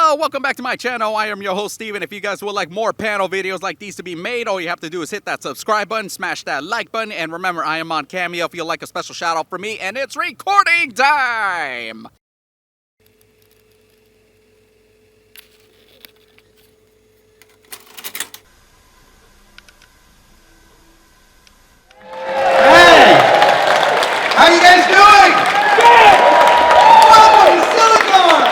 Hello, welcome back to my channel. I am your host, Steven. If you guys would like more panel videos like these to be made, all you have to do is hit that subscribe button, smash that like button, and remember, I am on Cameo if you'd like a special shout out from me, and it's recording time! Hey! How you guys doing? Good! Welcome to Silcon!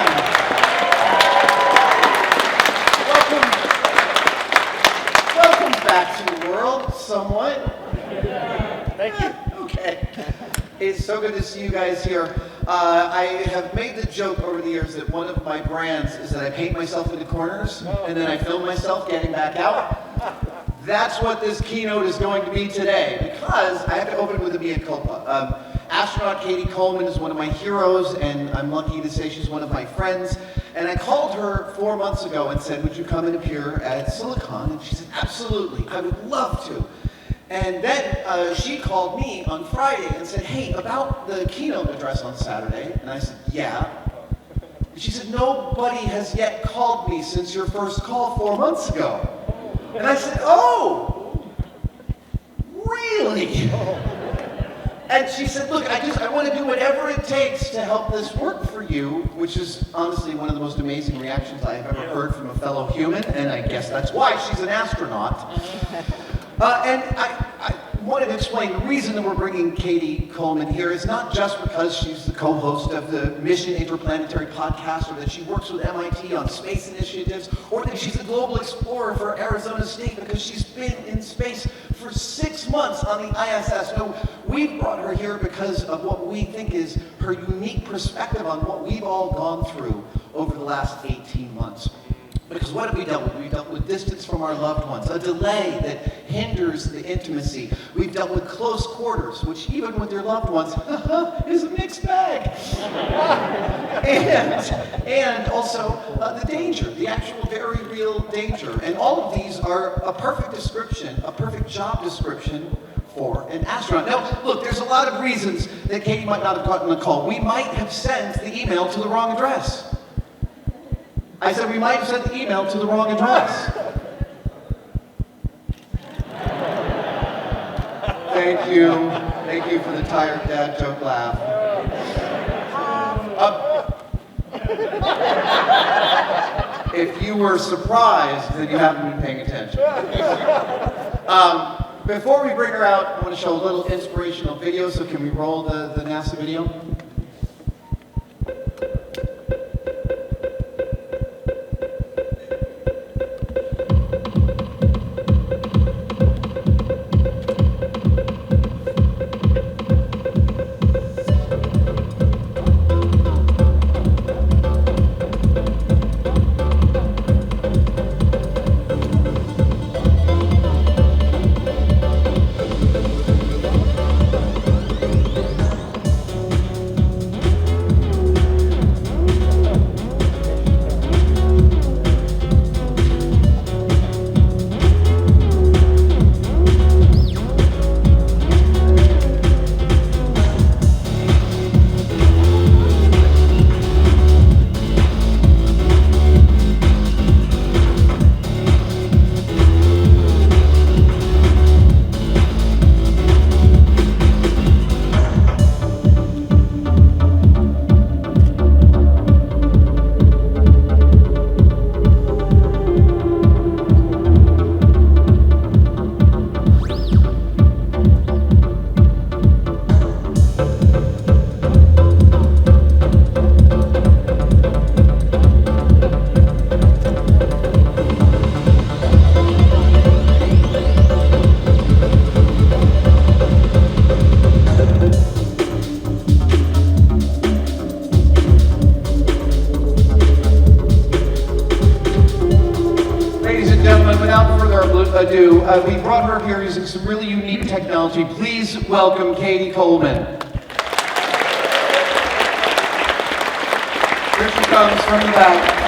Welcome back to the world, somewhat. Thank you. Okay. It's so good to see you guys here. I have made the joke over the years that one of my brands is that I paint myself into corners and then I film myself getting back out. That's what this keynote is going to be today, because I have to open with a mea culpa. Astronaut Cady Coleman is one of my heroes, and I'm lucky to say she's one of my friends. And I called her 4 months ago and said, would you come and appear at Silcon? And she said, absolutely, I would love to. And then she called me on Friday and said, hey, about the keynote address on Saturday. And I said, yeah. And she said, nobody has yet called me since your first call 4 months ago. And I said, oh, really? And she said, look, I want to do whatever it takes to help this work for you, which is honestly one of the most amazing reactions I have ever heard from a fellow human, and I guess that's why she's an astronaut. And I wanted to explain the reason that we're bringing Cady Coleman here is not just because she's the co-host of the Mission Interplanetary podcast, or that she works with MIT on space initiatives, or that she's a global explorer for Arizona State because she's been in space for 6 months on the ISS. No, we brought her here because of what we think is her unique perspective on what we've all gone through over the last 18 months. Because what have we dealt with? We've dealt with distance from our loved ones, a delay that hinders the intimacy. We've dealt with close quarters, which even with your loved ones, is a mixed bag. and also the danger, the actual very real danger. And all of these are a perfect description, a perfect job description for an astronaut. Now, look, there's a lot of reasons that Cady might not have gotten a call. We might have sent the email to the wrong address. I said we might have sent the email to the wrong address. Thank you. Thank you for the tired dad joke laugh. If you were surprised, then you haven't been paying attention. Before we bring her out, I want to show a little inspirational video, so can we roll the NASA video? We brought her here using some really unique technology. Please welcome Cady Coleman. Here she comes from the back.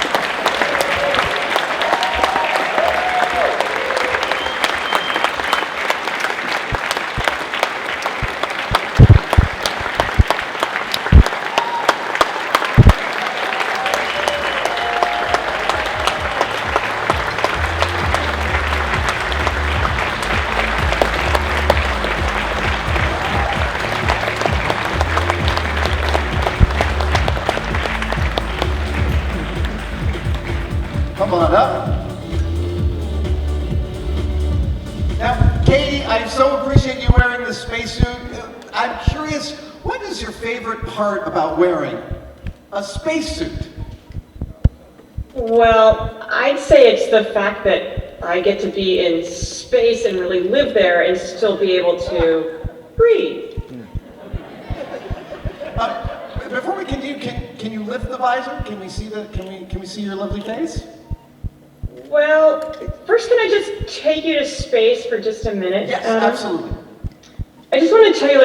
Come on up. Now, Cady, I so appreciate you wearing the spacesuit. I'm curious, what is your favorite part about wearing a spacesuit? Well, I'd say it's the fact that I get to be in space and really live there and still be able to breathe. Before we continue, can you lift the visor? Can we see can we see your lovely face? Well, first can I just take you to space for just a minute? Yes, absolutely. I just want to tell you,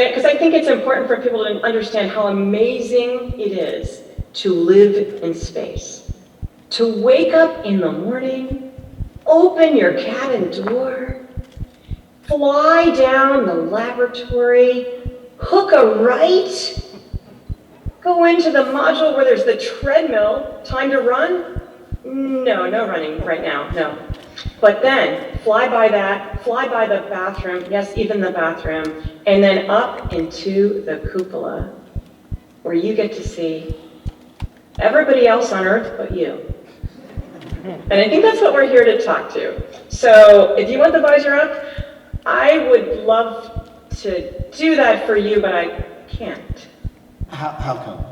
because I think it's important for people to understand how amazing it is to live in space. To wake up in the morning, open your cabin door, fly down the laboratory, hook a right, go into the module where there's the treadmill, time to run? No running right now, no. But then, fly by the bathroom, yes, even the bathroom, and then up into the cupola, where you get to see everybody else on Earth but you. And I think that's what we're here to talk to. So, if you want the visor up, I would love to do that for you, but I can't. How come?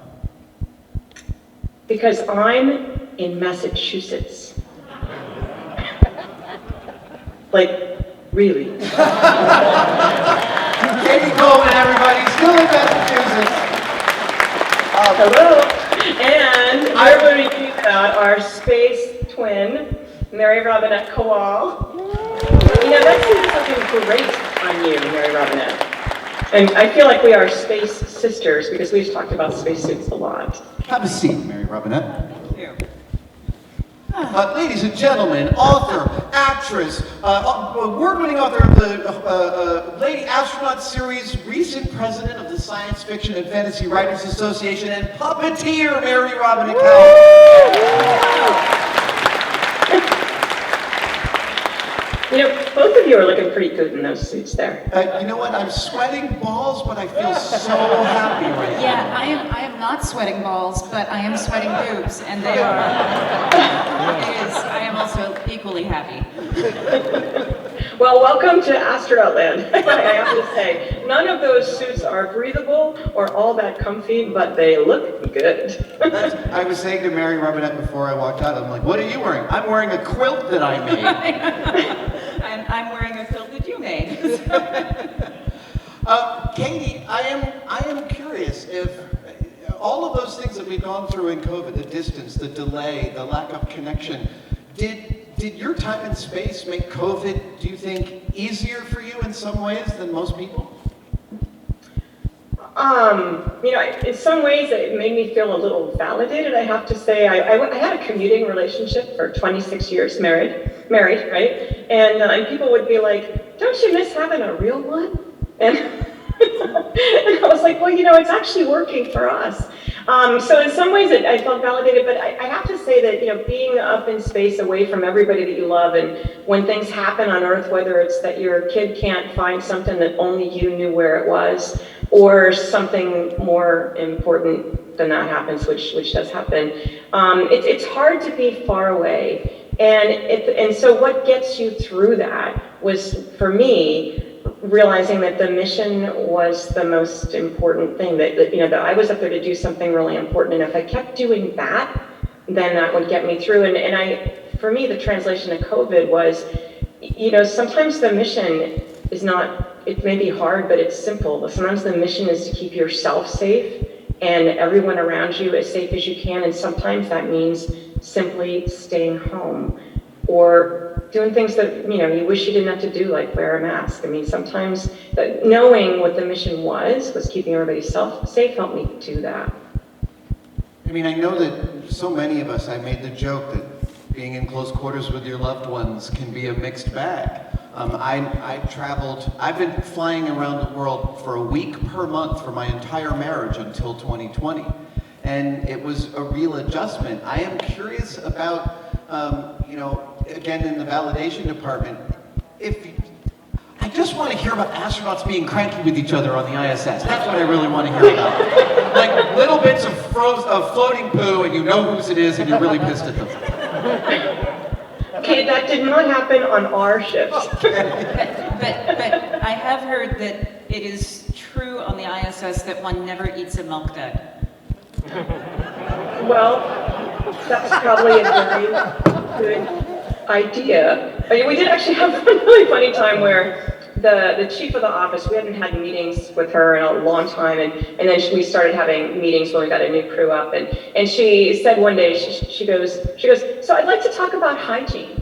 Because I'm in Massachusetts. Like, really. Cady Coleman, everybody, still in Massachusetts. Hello. And we're going to use our space twin, Mary Robinette Kowal. You know, that seems looking great on you, Mary Robinette. And I feel like we are space sisters because we've talked about spacesuits a lot. Have a seat, Mary Robinette. Ladies and gentlemen, author, actress, award-winning author of the Lady Astronaut series, recent president of the Science Fiction and Fantasy Writers Association, and puppeteer Mary Robinette Kowal. You know, both of you are looking pretty good in those suits there. You know what? I'm sweating balls, but I feel so happy right now. Yeah, I am not sweating balls, but I am sweating boobs, and they are. I am also equally happy. Well, welcome to Astronaut Land. I have to say, none of those suits are breathable or all that comfy, but they look good. I was saying to Mary Robinette before I walked out, I'm like, what are you wearing? I'm wearing a quilt that I made. I'm wearing a quilt that you made. Cady, I am curious if all of those things that we've gone through in COVID, the distance, the delay, the lack of connection, did your time in space make COVID, do you think, easier for you in some ways than most people? You know, in some ways it made me feel a little validated, I have to say. I had a commuting relationship for 26 years, married, right? And people would be like, don't you miss having a real one? And, and I was like, well, you know, it's actually working for us. So in some ways I felt validated, but I have to say that, you know, being up in space away from everybody that you love, and when things happen on Earth, whether it's that your kid can't find something that only you knew where it was, or something more important than that happens, which does happen, it's hard to be far away. And so what gets you through that was, for me, realizing that the mission was the most important thing, that you know, that I was up there to do something really important, and if I kept doing that, then that would get me through. For me, the translation of COVID was, you know, sometimes the mission is not, it may be hard, but it's simple. But sometimes the mission is to keep yourself safe and everyone around you as safe as you can, and sometimes that means simply staying home or doing things that, you know, you wish you didn't have to do, like wear a mask. I mean, sometimes knowing what the mission was keeping everybody safe, helped me do that. I mean, I know that so many of us, I made the joke that being in close quarters with your loved ones can be a mixed bag. I've been flying around the world for a week per month for my entire marriage until 2020. And it was a real adjustment. I am curious about, you know, again, in the validation department, I just want to hear about astronauts being cranky with each other on the ISS. That's what I really want to hear about. Like little bits of floating poo, and you know whose it is, and you're really pissed at them. Okay, that did not happen on our shifts. But I have heard that it is true on the ISS that one never eats a milk dud. Well, that's probably a very good idea. I mean, we did actually have a really funny time where the chief of the office, we hadn't had meetings with her in a long time, and then we started having meetings when we got a new crew up, and she said one day, she goes, so I'd like to talk about hygiene.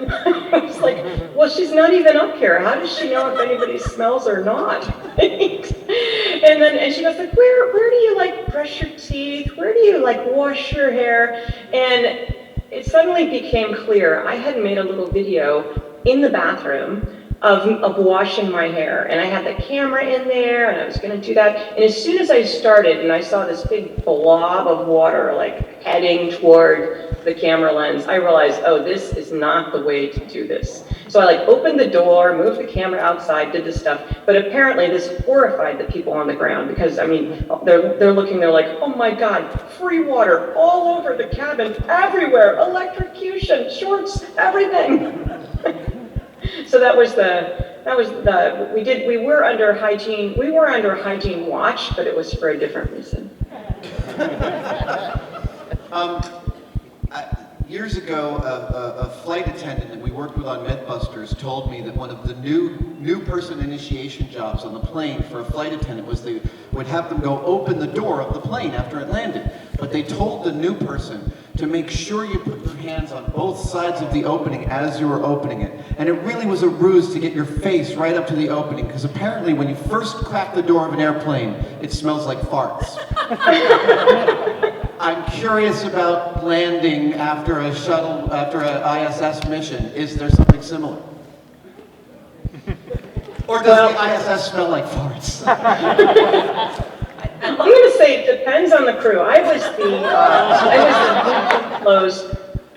I was like, well, she's not even up here. How does she know if anybody smells or not? and she goes like, where do you like brush your teeth? Where do you like wash your hair? And it suddenly became clear. I had made a little video in the bathroom of washing my hair, and I had the camera in there, and I was going to do that. And as soon as I started, and I saw this big blob of water like heading toward the camera lens, I realized, oh, this is not the way to do this. So I like opened the door, moved the camera outside, did this stuff. But apparently this horrified the people on the ground because, I mean, they're looking, they're like, oh my God, free water all over the cabin, everywhere, electrocution, shorts, everything. So we were under hygiene watch, but it was for a different reason. Years ago, a flight attendant that we worked with on Mythbusters told me that one of the new person initiation jobs on the plane for a flight attendant was they would have them go open the door of the plane after it landed. But they told the new person to make sure you put your hands on both sides of the opening as you were opening it. And it really was a ruse to get your face right up to the opening, because apparently when you first crack the door of an airplane, it smells like farts. I'm curious about landing after an ISS mission. Is there something similar? Or does the ISS smell like farts? I'm going to say it depends on the crew. I was the clothes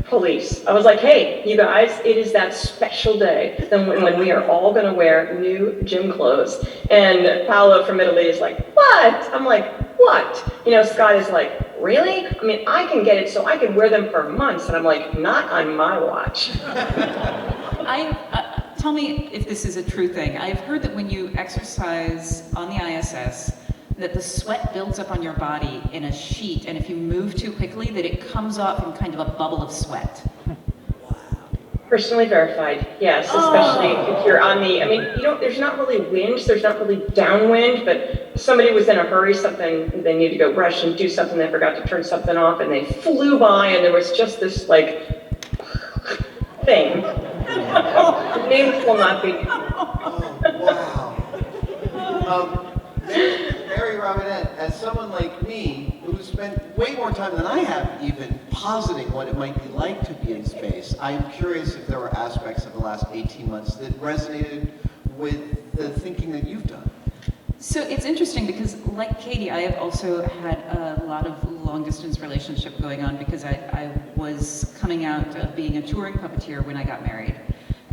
police. I was like, hey, you guys, it is that special day when we are all going to wear new gym clothes. And Paolo from Italy is like, what? I'm like, what? You know, Scott is like, really? I mean, I can get it so I can wear them for months. And I'm like, not on my watch. Tell me if this is a true thing. I've heard that when you exercise on the ISS, that the sweat builds up on your body in a sheet, and if you move too quickly, that it comes off in kind of a bubble of sweat. Personally verified, yes, especially if you're on the, I mean, there's not really wind, there's not really downwind, but somebody was in a hurry, they needed to go rush and do something, they forgot to turn something off, and they flew by, and there was just this, like, thing. Names will not be. Oh, wow. Mary Robinette, as someone like me, who spent way more time than I have even positing what it might be like to be in space, I'm curious if there were aspects of the last 18 months that resonated with the thinking that you've done. So it's interesting because, like Cady, I have also had a lot of long-distance relationship going on because I was coming out of being a touring puppeteer when I got married.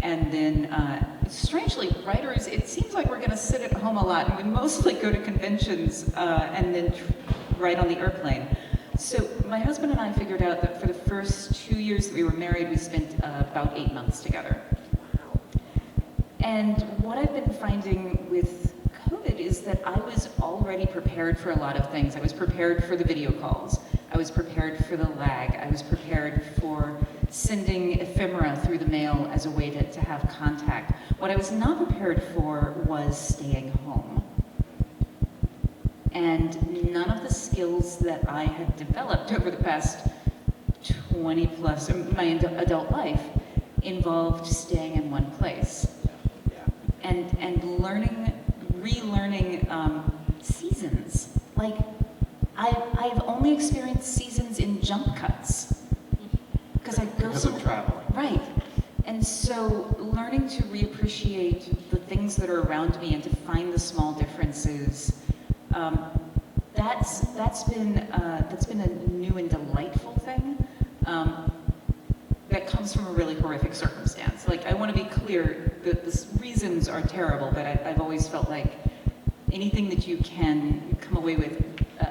And then, strangely, writers, it seems like we're going to sit at home a lot, and we mostly go to conventions and then write on the airplane. So my husband and I figured out that for the first 2 years that we were married, we spent about 8 months together. And what I've been finding with COVID is that I was already prepared for a lot of things. I was prepared for the video calls. I was prepared for the lag. I was prepared for sending ephemera through the mail as a way to have contact. What I was not prepared for was staying home. And none of the skills that I had developed over the past 20 plus, my adult life, involved staying in one place. And relearning seasons. Like, I've only experienced seasons in jump cuts. Because of traveling. Right. And so learning to reappreciate the things that are around me and to find the small differences, that's been a new and delightful thing that comes from a really horrific circumstance. Like, I want to be clear that the reasons are terrible, but I've always felt like anything that you can come away with,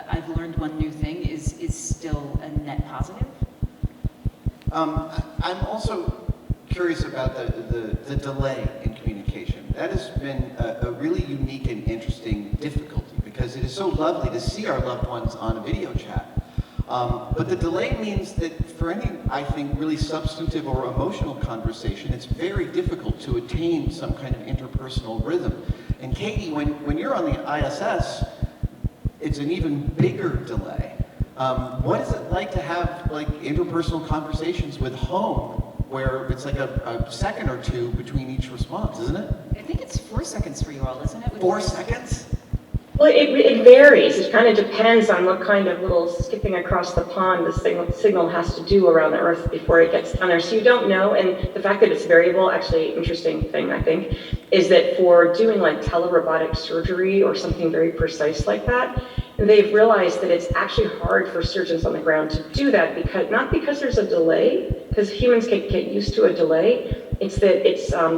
I've learned one new thing, is still a net positive. I'm also curious about the delay in communication. That has been a really unique and interesting difficulty because it is so lovely to see our loved ones on a video chat. But the delay means that for any, I think, really substantive or emotional conversation, it's very difficult to attain some kind of interpersonal rhythm. And Cady, when you're on the ISS, it's an even bigger delay. What is it like to have like interpersonal conversations with home, where it's like a second or two between each response, isn't it? I think it's 4 seconds for you all, isn't it? 4 seconds? Well, it varies. It kind of depends on what kind of little skipping across the pond the signal has to do around the Earth before it gets down there. So you don't know, and the fact that it's variable, actually, interesting thing, I think, is that for doing like telerobotic surgery or something very precise like that, they've realized that it's actually hard for surgeons on the ground to do that not because there's a delay, because humans get used to a delay, it's that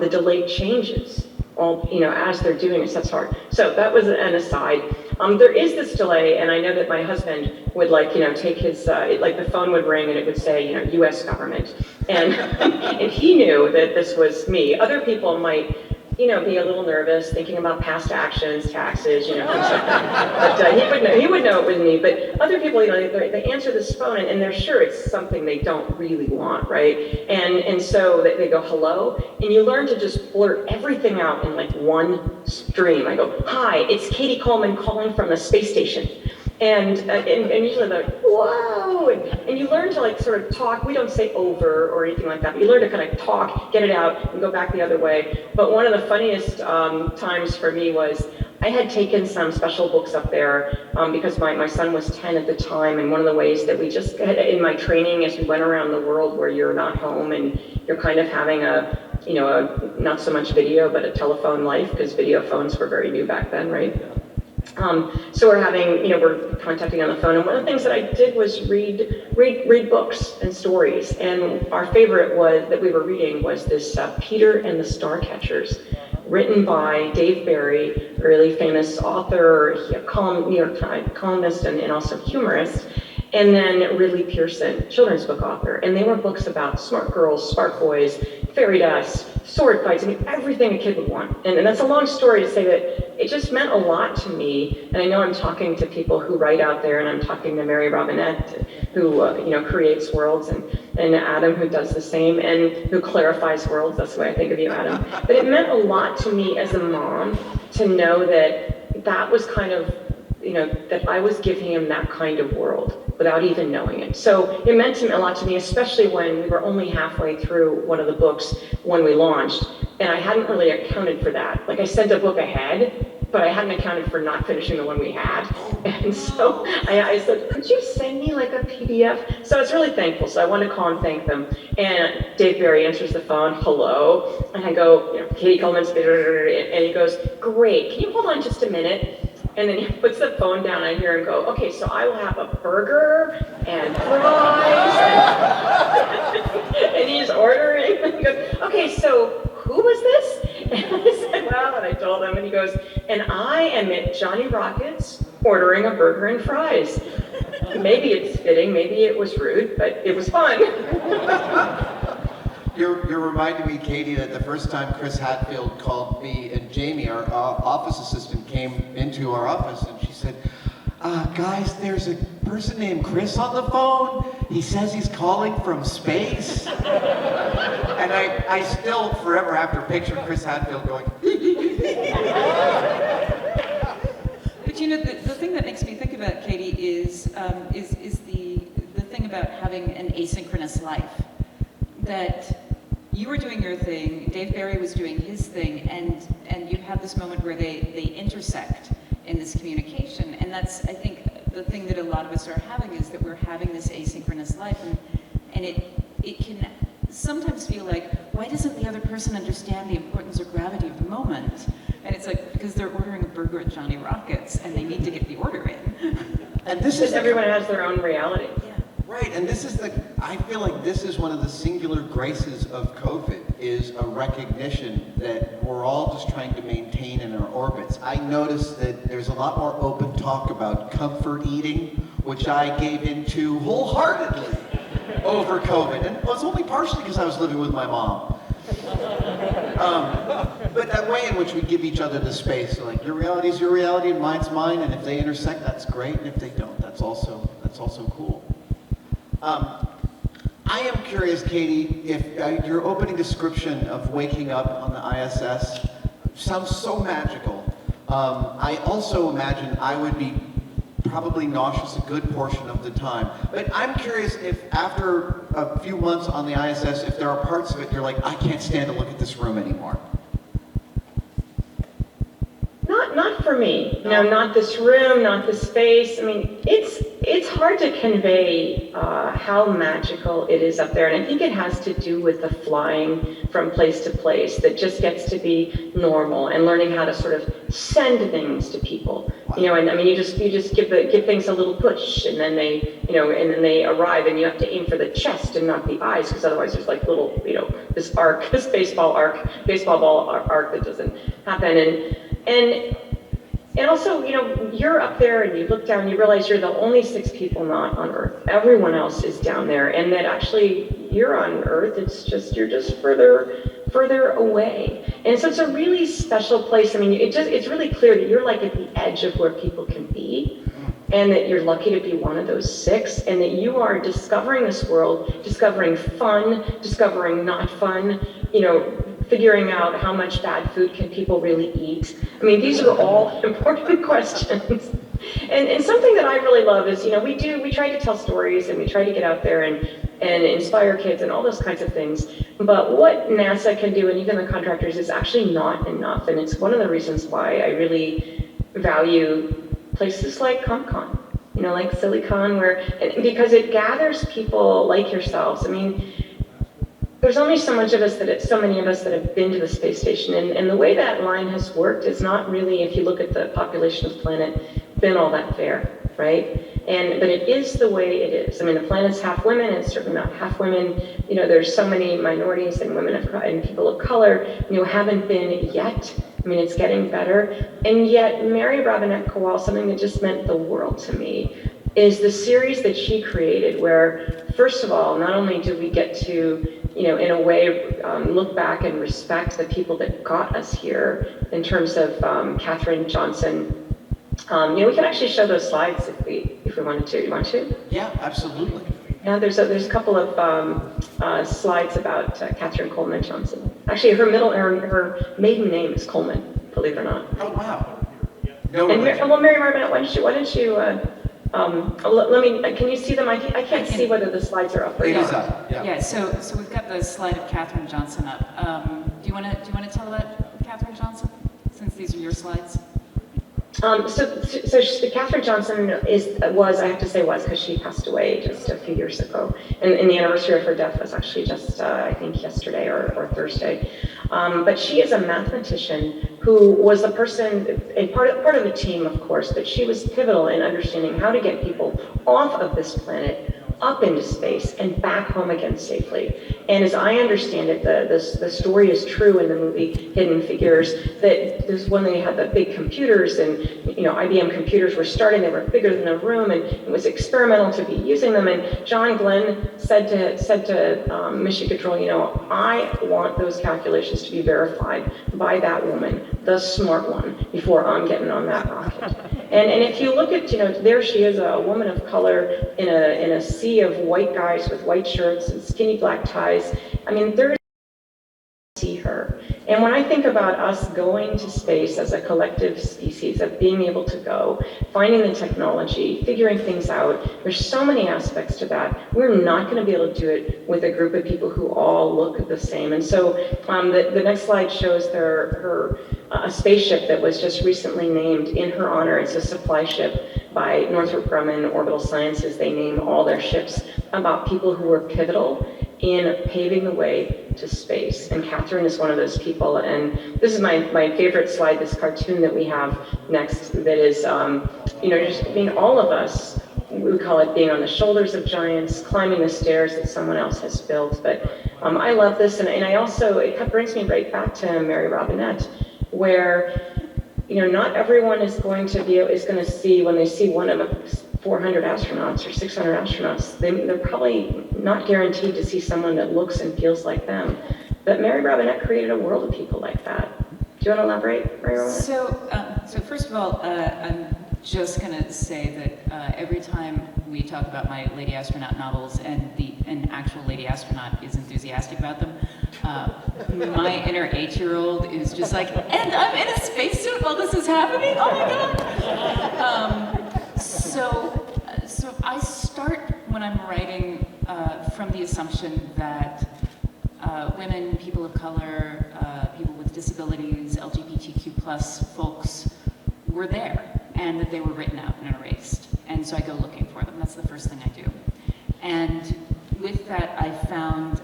the delay changes as they're doing it, so that's hard. So that was an aside. There is this delay, and I know that my husband would take his, the phone would ring and it would say, U.S. government. And, and he knew that this was me. Other people might, be a little nervous, thinking about past actions, taxes, things like that. But he would know it was me. But other people, they answer this phone and they're sure it's something they don't really want, right? And so they go, hello, and you learn to just blurt everything out in like one stream. I go, hi, it's Cady Coleman calling from the space station. And usually they're like, whoa, and you learn to like sort of talk. We don't say over or anything like that, but you learn to kind of talk, get it out, and go back the other way. But one of the funniest times for me was I had taken some special books up there because my son was 10 at the time, and one of the ways that we just had in my training as we went around the world where you're not home and you're kind of having a not so much video, but a telephone life, because video phones were very new back then, right? So we're contacting on the phone, and one of the things that I did was read books and stories, and our favorite that we were reading was this Peter and the Starcatchers, written by Dave Barry, a really famous author, New York Times columnist, and also humorist, and then Ridley Pearson, children's book author, and they were books about smart girls, smart boys, fairy dust, sword fights, everything a kid would want. And that's a long story to say that it just meant a lot to me. And I know I'm talking to people who write out there, and I'm talking to Marionette, who creates worlds, and Adam, who does the same, and who clarifies worlds. That's the way I think of you, Adam. But it meant a lot to me as a mom to know that was kind of, that I was giving him that kind of world without even knowing it. So it meant a lot to me, especially when we were only halfway through one of the books when we launched, and I hadn't really accounted for that. Like, I sent a book ahead, but I hadn't accounted for not finishing the one we had. And so I said, could you send me like a PDF? So I was really thankful. So I wanted to call and thank them. And Dave Barry answers the phone, hello. And I go, Cady Coleman's, and he goes, great, can you hold on just a minute? And then he puts the phone down. I hear him go, okay, so I will have a burger and fries. And he's ordering. And he goes, okay, so who was this? And I said, well, and I told him, and he goes, and I am at Johnny Rockets ordering a burger and fries. Maybe it's fitting, maybe it was rude, but it was fun. You're reminding me, Cady, that the first time Chris Hatfield called me and Jamie, our office assistant, came into our office, and she said, guys, there's a person named Chris on the phone. He says he's calling from space. And I still, forever after, picture Chris Hatfield going, But the thing that makes me think about Cady is the thing about having an asynchronous life. That you were doing your thing, Dave Barry was doing his thing, and you have this moment where they intersect in this communication. And that's, I think, the thing that a lot of us are having is that we're having this asynchronous life, and it can sometimes feel like, why doesn't the other person understand the importance or gravity of the moment? And it's like, because they're ordering a burger at Johnny Rockets, and they need to get the order in. And this is everyone has their own reality. Yeah. Right, and I feel like this is one of the singular graces of COVID, is a recognition that we're all just trying to maintain in our orbits. I noticed that there's a lot more open talk about comfort eating, which I gave into wholeheartedly over COVID, and it was only partially because I was living with my mom. But that way in which we give each other the space, so like your reality is your reality and mine's mine, and if they intersect, that's great, and if they don't, that's also cool. I am curious, Cady, if your opening description of waking up on the ISS sounds so magical. I also imagine I would be probably nauseous a good portion of the time. But I'm curious if after a few months on the ISS, if there are parts of it you're like, I can't stand to look at this room anymore. Not for me. No, not this room, not this space. I mean, it's hard to convey how magical it is up there, and I think it has to do with the flying from place to place that just gets to be normal and learning how to sort of send things to people. You know, and I mean, you just give things a little push, and then they arrive, and you have to aim for the chest and not the eyes, because otherwise there's like little, this baseball ball arc that doesn't happen, and also, you're up there and you look down, you realize you're the only 6 people not on Earth. Everyone else is down there, and that actually you're on Earth. You're just further away. And so it's a really special place. I mean, it's really clear that you're like at the edge of where people can be, and that you're lucky to be one of those 6, and that you are discovering this world, discovering fun, discovering not fun, figuring out how much bad food can people really eat. I mean, these are all important questions. And something that I really love is, we try to tell stories, and we try to get out there and inspire kids and all those kinds of things. But what NASA can do, and even the contractors, is actually not enough. And it's one of the reasons why I really value places like Comic-Con, like Silcon, because it gathers people like yourselves. I mean, there's only so many of us that have been to the space station, and the way that line has worked is not really, if you look at the population of the planet, been all that fair, right? But it is the way it is. I mean, the planet's half women, and it's certainly not half women. There's so many minorities and women and people of color, haven't been yet. I mean, it's getting better. And yet, Mary Robinette Kowal, something that just meant the world to me, is the series that she created, where, first of all, not only do we get to, in a way, look back and respect the people that got us here, in terms of Katherine Johnson. We can actually show those slides if we wanted to. You want to? Yeah, absolutely. Yeah, there's a couple of slides about Katherine Coleman Johnson. Actually, her maiden name is Coleman, believe it or not. Oh wow. Mary Marvin, why don't you? Let me. Can you see them? I can't see whether the slides are up or not. Up. Yeah. So we've got the slide of Katherine Johnson up. Do you want to tell about Katherine Johnson, since these are your slides? So Katherine Johnson was, I have to say was, because she passed away just a few years ago. And the anniversary of her death was actually just, I think, yesterday or Thursday. But she is a mathematician who was the person, and part of the team, of course, but she was pivotal in understanding how to get people off of this planet, up into space, and back home again safely. And as I understand it, the story is true in the movie Hidden Figures, that there's when they had the big computers, and IBM computers were starting, they were bigger than a room, and it was experimental to be using them. And John Glenn said to Mission Control, I want those calculations to be verified by that woman, the smart one, before I'm getting on that rocket. And if you look at, there she is, a woman of color in a sea of white guys with white shirts and skinny black ties. I mean, there's see her. And when I think about us going to space as a collective species, of being able to go, finding the technology, figuring things out, there's so many aspects to that. We're not going to be able to do it with a group of people who all look the same. And so the next slide shows a spaceship that was just recently named in her honor. It's a supply ship by Northrop Grumman Orbital Sciences. They name all their ships about people who were pivotal in paving the way to space. And Katherine is one of those people. And this is my favorite slide, this cartoon that we have next, that is, all of us, we call it being on the shoulders of giants, climbing the stairs that someone else has built. But I love this, and I also, it brings me right back to Mary Robinette, where not everyone is going to see, when they see one of 400 astronauts or 600 astronauts, they're probably not guaranteed to see someone that looks and feels like them. But Mary Robinette created a world of people like that. Do you want to elaborate, Mary Robinette? So first of all, I'm just going to say that every time we talk about my Lady Astronaut novels and an actual Lady Astronaut is enthusiastic about them, my inner 8-year-old is just like, and I'm in a spacesuit while this is happening? Oh my God! So I start when I'm writing from the assumption that women, people of color, people with disabilities, LGBTQ+ folks were there, and that they were written out and erased. And so I go looking for them. That's the first thing I do. And with that, I found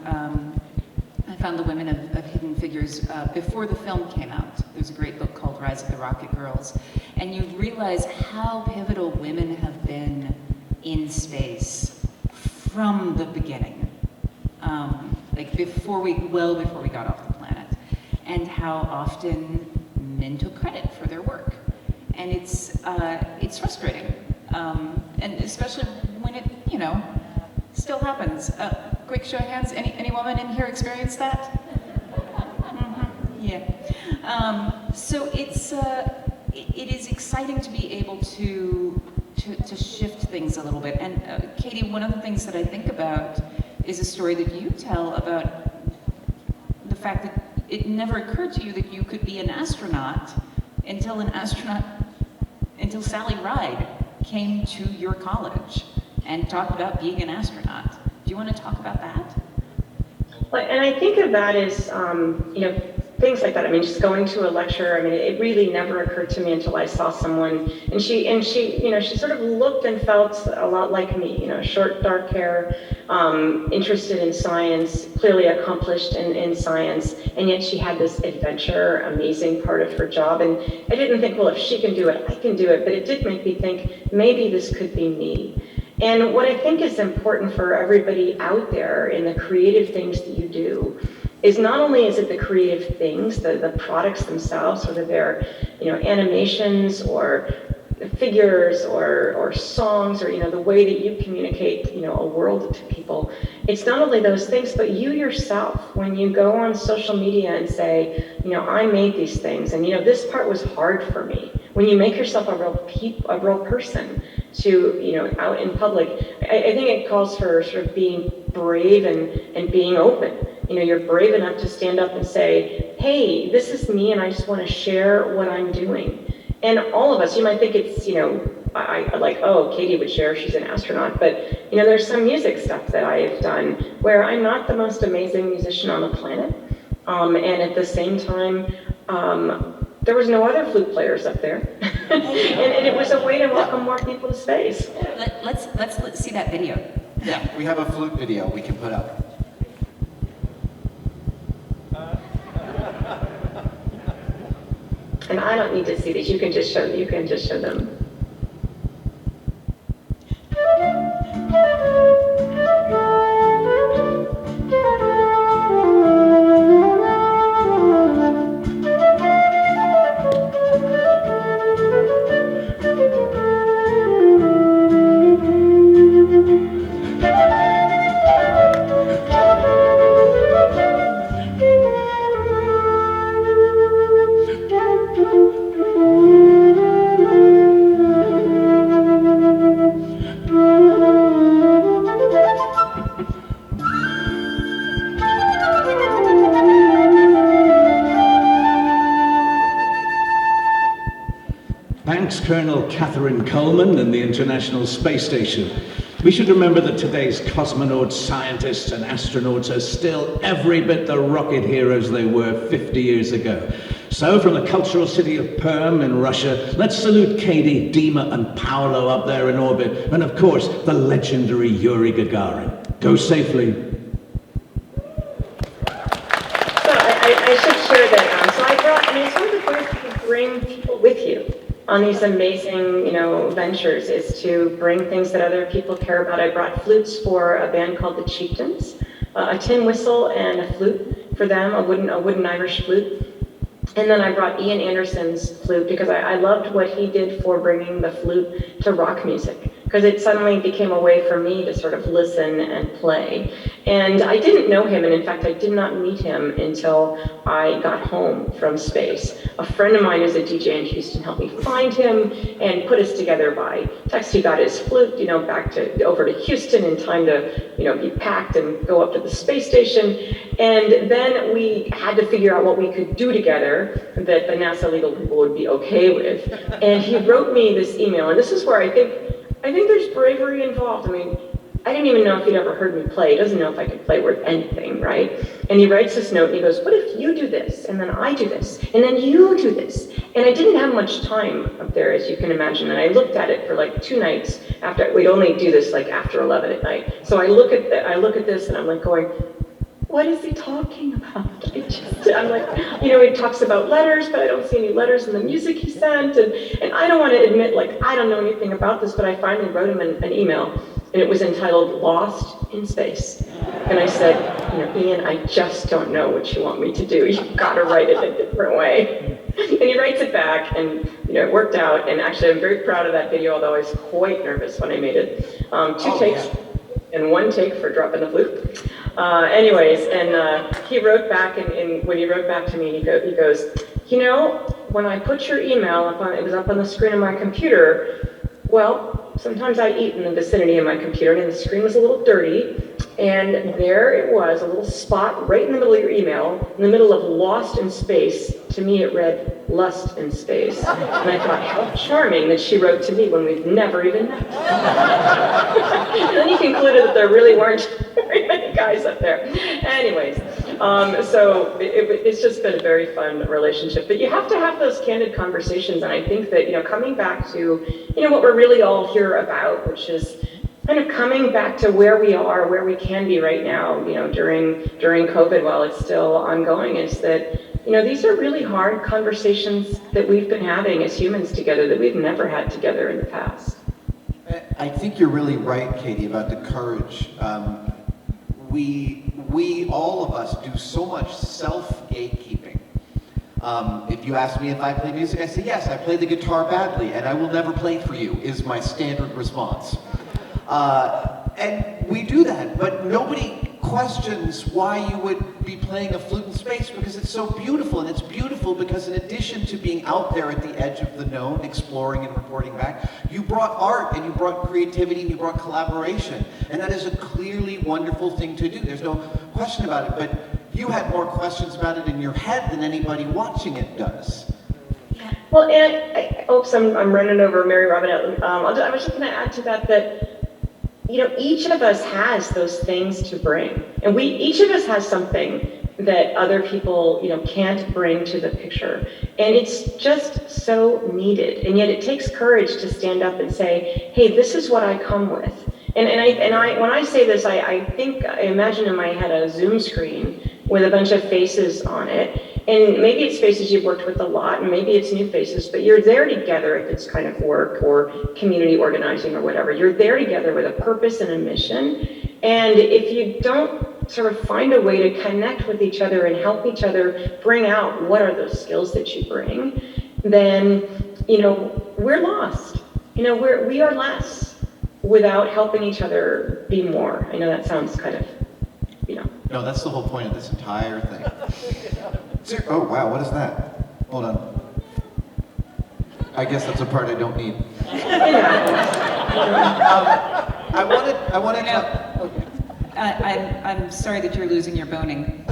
the women of Hidden Figures before the film came out. There's a great book called Rise of the Rocket Girls. And you realize how pivotal women have been in space from the beginning. Like before we got off the planet. And how often men took credit for their work. And it's frustrating. And especially when it, still happens. Quick show of hands, any woman in here experienced that? Mm-hmm. Yeah. So it is exciting to be able to shift things a little bit. And Cady, one of the things that I think about is a story that you tell about the fact that it never occurred to you that you could be an astronaut until Sally Ride came to your college and talked about being an astronaut. Do you want to talk about that? Well, and I think of that as, things like that. I mean, just going to a lecture. I mean, it really never occurred to me until I saw someone, and she sort of looked and felt a lot like me. Short, dark hair, interested in science, clearly accomplished in science, and yet she had this adventure, amazing part of her job. And I didn't think, well, if she can do it, I can do it. But it did make me think, maybe this could be me. And what I think is important for everybody out there in the creative things that you do is not only is it the creative things, the products themselves, whether they're animations or figures or songs or the way that you communicate a world to people. It's not only those things, but you yourself, when you go on social media and say, I made these things, and this part was hard for me. When you make yourself a real person to out in public, I think it calls for sort of being brave and being open. You're brave enough to stand up and say, hey, this is me and I just want to share what I'm doing. And all of us, you might think it's, I like, oh, Cady would share, she's an astronaut, but there's some music stuff that I have done where I'm not the most amazing musician on the planet. And at the same time, there was no other flute players up there. and it was a way to welcome more people to space. Let's see that video. Yeah, we have a flute video we can put up. And I don't need to see these. You can just show them. Colonel Catherine Coleman and the International Space Station. We should remember that today's cosmonauts, scientists and astronauts are still every bit the rocket heroes they were 50 years ago. So from the cultural city of Perm in Russia, let's salute Cady, Dima and Paolo up there in orbit, and of course the legendary Yuri Gagarin. Go safely. So I should share that. So I brought, it's one of the ways to bring people with you on these amazing, ventures is to bring things that other people care about. I brought flutes for a band called the Chieftains, a tin whistle and a flute for them, a wooden Irish flute. And then I brought Ian Anderson's flute because I loved what he did for bringing the flute to rock music. because it suddenly became a way for me to sort of listen and play. And I didn't know him, and in fact, I did not meet him until I got home from space. A friend of mine who's a DJ in Houston helped me find him and put us together by text. He got his flute, over to Houston in time to, be packed and go up to the space station. And then we had to figure out what we could do together that the NASA legal people would be okay with. And he wrote me this email, and this is where I think there's bravery involved. I mean, I didn't even know if he'd ever heard me play. He doesn't know if I could play worth anything, right? And he writes this note and he goes, what if you do this, and then I do this, and then you do this? And I didn't have much time up there, as you can imagine, and I looked at it for like 2 nights after. We'd only do this like after 11 at night. So I look at this and I'm like going, what is he talking about? I'm like, he talks about letters, but I don't see any letters in the music he sent. And I don't want to admit, like, I don't know anything about this, but I finally wrote him an email, and it was entitled Lost in Space. And I said, Ian, I just don't know what you want me to do. You've got to write it a different way. And he writes it back, and, it worked out. And actually, I'm very proud of that video, although I was quite nervous when I made it. 2 takes. Yeah. And 1 take for dropping the flute. He wrote back, and when he wrote back to me, he goes, when I put your email up it was up on the screen of my computer, well, sometimes I eat in the vicinity of my computer, and the screen was a little dirty, and there it was, a little spot right in the middle of your email, in the middle of Lost in Space. To me, it read Lust in Space. And I thought, how charming that she wrote to me when we've never even met. And then he concluded that there really weren't very many guys up there. Anyways, so it's just been a very fun relationship. But you have to have those candid conversations, and I think that, coming back to, what we're really all here about, which is kind of coming back to where we are, where we can be right now, during COVID, while it's still ongoing, is that, these are really hard conversations that we've been having as humans together that we've never had together in the past. I think you're really right, Cady, about the courage. We all of us do so much self-gatekeeping. If you ask me if I play music, I say, yes, I play the guitar badly, and I will never play for you, is my standard response. And we do that, but nobody questions why you would be playing a flute in space, because it's so beautiful, and it's beautiful because in addition to being out there at the edge of the known, exploring and reporting back, you brought art, and you brought creativity, and you brought collaboration, and that is a clearly wonderful thing to do. There's no question about it, but you had more questions about it in your head than anybody watching it does. Well, and I'm running over Mary Robinette. I was just going to add to that each of us has those things to bring, and each of us has something that other people, can't bring to the picture, and it's just so needed. And yet, it takes courage to stand up and say, "Hey, this is what I come with." And I when I say this, I imagine in my head a Zoom screen with a bunch of faces on it. And maybe it's faces you've worked with a lot, and maybe it's new faces, but you're there together if it's kind of work or community organizing or whatever. You're there together with a purpose and a mission. And if you don't sort of find a way to connect with each other and help each other bring out what are those skills that you bring, then, we're lost. We are less without helping each other be more. I know that sounds kind of, No, that's the whole point of this entire thing. Oh, wow, what is that? Hold on. I guess that's a part I don't need. I wanted to... Okay. I'm sorry that you're losing your boning.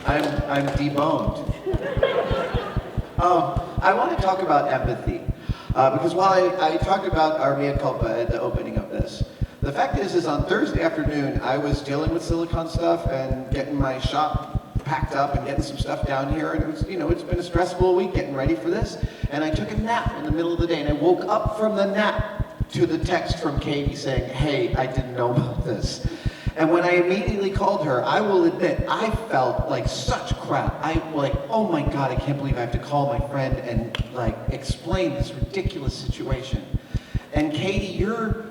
I'm deboned. I want to talk about empathy. Because while I talked about our mea culpa at the opening of this, the fact is on Thursday afternoon, I was dealing with Silcon stuff and getting my shop packed up and getting some stuff down here, and it was, it's been a stressful week getting ready for this, and I took a nap in the middle of the day, and I woke up from the nap to the text from Cady saying, hey, I didn't know about this. And when I immediately called her, I will admit, I felt like such crap. Oh my God, I can't believe I have to call my friend and explain this ridiculous situation. And Cady, you're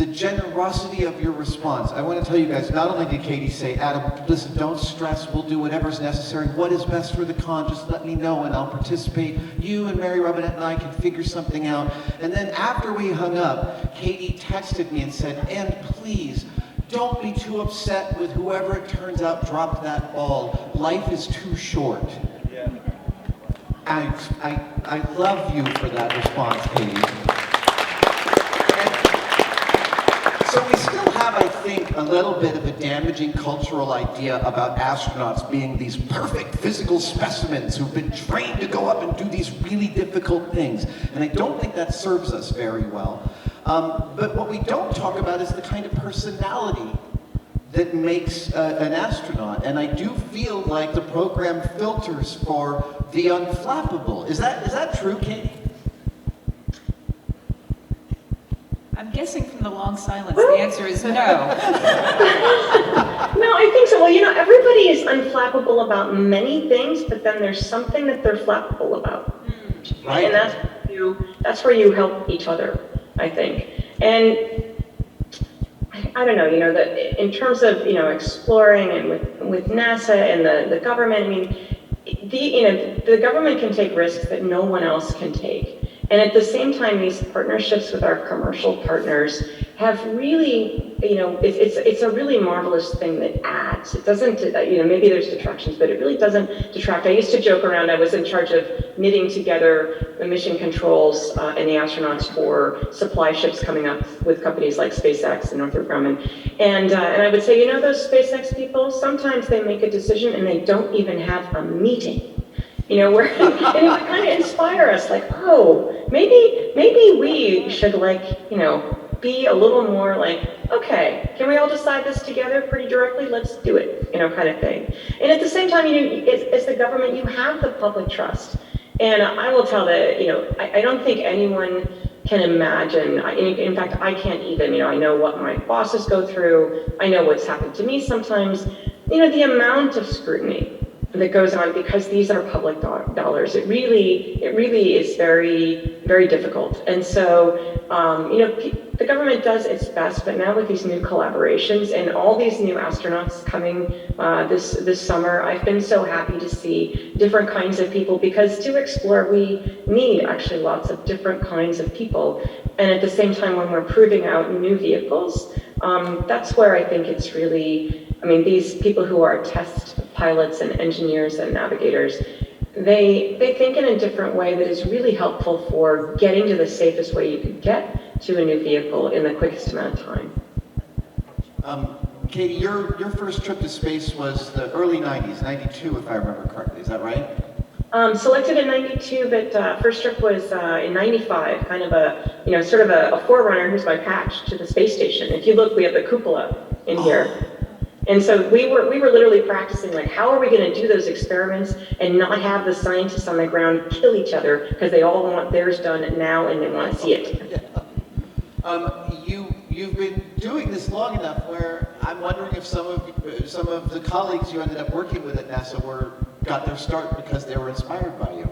the generosity of your response. I want to tell you guys, not only did Cady say, Adam, listen, don't stress, we'll do whatever's necessary. What is best for the con, just let me know and I'll participate. You and Mary Robinette and I can figure something out. And then after we hung up, Cady texted me and said, and please, don't be too upset with whoever it turns out dropped that ball. Life is too short. Yeah. I love you for that response, Cady. So we still have, I think, a little bit of a damaging cultural idea about astronauts being these perfect physical specimens who've been trained to go up and do these really difficult things. And I don't think that serves us very well. But what we don't talk about is the kind of personality that makes an astronaut. And I do feel like the program filters for the unflappable. Is that true, Cady? I'm guessing from the long silence, the answer is no. No, I think so. Well, everybody is unflappable about many things, but then there's something that they're flappable about. Right. And that's where you help each other, I think. And I don't know, that in terms of, exploring and with NASA and the government, I mean, the government can take risks that no one else can take. And at the same time, these partnerships with our commercial partners have really, it's a really marvelous thing that adds. It doesn't, maybe there's detractions, but it really doesn't detract. I used to joke around, I was in charge of knitting together the mission controls and the astronauts for supply ships coming up with companies like SpaceX and Northrop Grumman. And I would say, those SpaceX people, sometimes they make a decision and they don't even have a meeting. And it would kind of inspire us, like, oh, maybe we should, be a little more like, okay, can we all decide this together pretty directly? Let's do it, kind of thing. And at the same time, as the government, you have the public trust. And I will tell that, I don't think anyone can imagine, in fact, I can't even, I know what my bosses go through, I know what's happened to me sometimes, the amount of scrutiny that goes on because these are public dollars. It really is very, very difficult. And so, the government does its best, but now with these new collaborations and all these new astronauts coming this summer, I've been so happy to see different kinds of people because to explore, we need actually lots of different kinds of people. And at the same time, when we're proving out new vehicles, that's where I think it's really, these people who are test pilots and engineers and navigators, they think in a different way that is really helpful for getting to the safest way you could get to a new vehicle in the quickest amount of time. Cady, your first trip to space was the early 90s, 92 if I remember correctly, is that right? Selected in 92, but first trip was in 95, kind of a, sort of a forerunner. Here's my patch to the space station. If you look, we have the cupola in here. And so we were literally practicing, like, how are we going to do those experiments and not have the scientists on the ground kill each other because they all want theirs done now and they want to see it. You've been doing this long enough where I'm wondering if some of the colleagues you ended up working with at NASA got their start because they were inspired by you.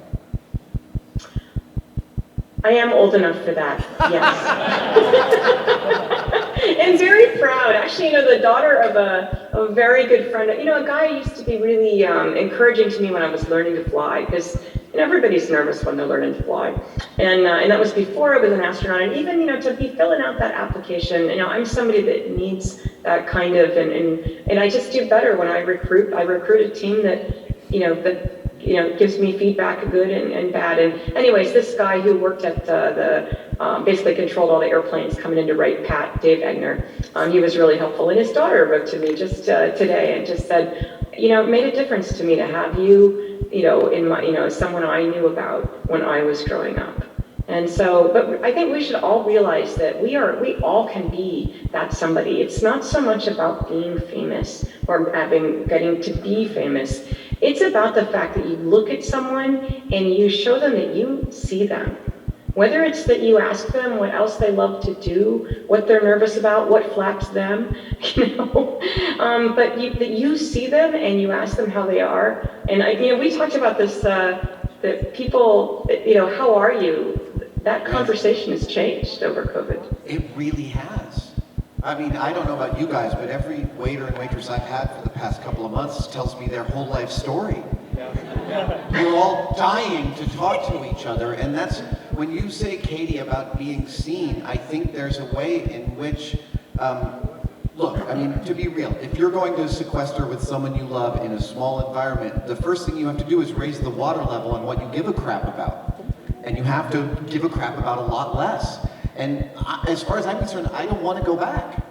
I am old enough for that, yes. And very proud. Actually, the daughter of a very good friend, a guy used to be really encouraging to me when I was learning to fly, because everybody's nervous when they're learning to fly. And that was before I was an astronaut. And even, to be filling out that application, I'm somebody that needs that kind of, and I just do better when I recruit a team that, gives me feedback, good and bad. And anyways, this guy who worked at basically controlled all the airplanes coming in to write Pat, Dave Egner, he was really helpful. And his daughter wrote to me just today and just said, it made a difference to me to have you, in my, someone I knew about when I was growing up. And so, but I think we should all realize that we all can be that somebody. It's not so much about being famous or getting to be famous. It's about the fact that you look at someone and you show them that you see them. Whether it's that you ask them what else they love to do, what they're nervous about, what flaps them, but that you see them and you ask them how they are. And we talked about this, that people, how are you? That conversation has changed over COVID. It really has. I mean, I don't know about you guys, but every waiter and waitress I've had for the past couple of months tells me their whole life story. We're all dying to talk to each other, and that's, when you say, Cady, about being seen, I think there's a way in which, look, I mean, to be real, if you're going to sequester with someone you love in a small environment, the first thing you have to do is raise the water level on what you give a crap about. And you have to give a crap about a lot less. And as far as I'm concerned, I don't want to go back.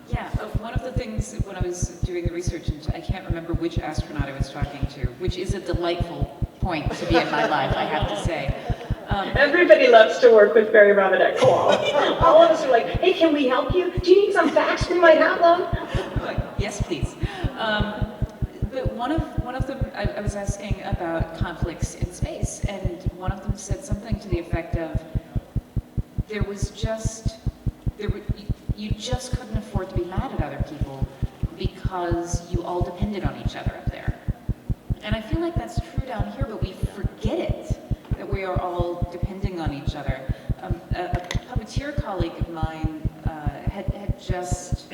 Yeah, one of the things when I was doing the research, and I can't remember which astronaut I was talking to, which is a delightful point to be in my life, I have to say. Everybody loves to work with Barry Robinette Koal. All of us are like, hey, can we help you? Do you need some facts? We might have them. Like, yes, please. But one of them, I was asking about conflicts in space, and one of them said something to the effect of, you just couldn't afford to be mad at other people because you all depended on each other up there. And I feel like that's true down here, but we forget it, that we are all depending on each other. A puppeteer colleague of mine had just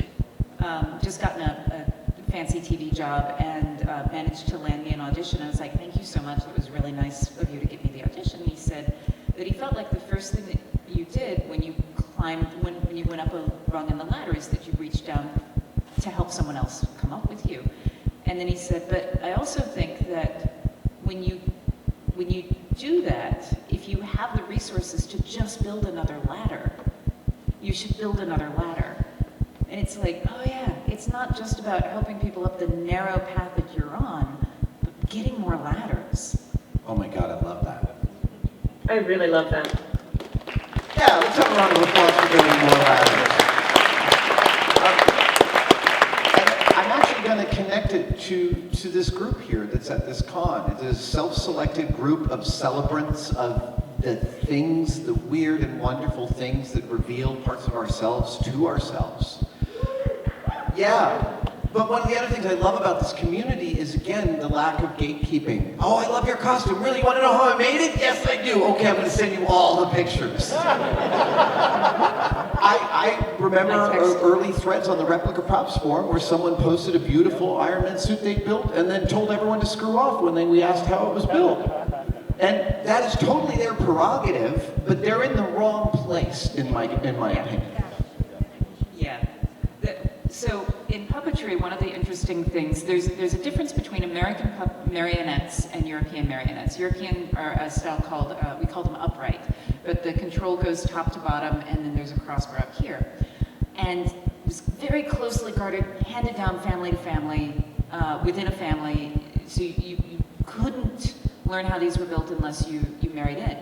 gotten a fancy TV job and managed to land me an audition. I was like, thank you so much, it was really nice of you to give me the audition. He said that he felt like the first thing that you did when you when you went up a rung in the ladder is that you reached down to help someone else come up with you. And then he said, but I also think that when you do that, if you have the resources to just build another ladder, you should build another ladder. And it's like, oh yeah, it's not just about helping people up the narrow path that you're on, but getting more ladders. Oh my God, I love that. I really love that. Yeah, let's have a round of applause for building more ladders. I'm actually going to connect it to this group here that's at this con. It's a self-selected group of celebrants of the things, the weird and wonderful things that reveal parts of ourselves to ourselves. Yeah, but one of the other things I love about this community is, again, the lack of gatekeeping. Oh, I love your costume. Really, you want to know how I made it? Yes, I do. Okay, I'm going to send you all the pictures. I remember early threads on the Replica Props forum where someone posted a beautiful Iron Man suit they built and then told everyone to screw off when we asked how it was built. And that is totally their prerogative, but they're in the wrong place, in my opinion. Yeah. So in puppetry, one of the interesting things, there's a difference between American marionettes and European marionettes. European are a style called, we call them upright, but the control goes top to bottom and then there's a crossbar up here. And it was very closely guarded, handed down family to family, within a family, so you couldn't learn how these were built unless you married in.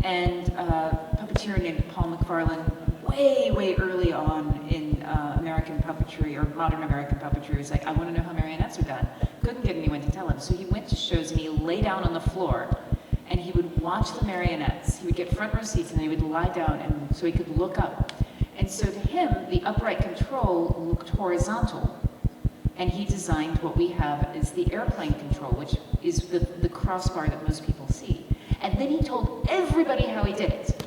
And a puppeteer named Paul McFarlane, way early on in American puppetry, or modern American puppetry, was like, I want to know how marionettes are done. Couldn't get anyone to tell him. So he went to shows and he lay down on the floor and he would watch the marionettes. He would get front row seats and he would lie down and so he could look up. And so to him, the upright control looked horizontal. And he designed what we have as the airplane control, which is the crossbar that most people see. And then he told everybody how he did it.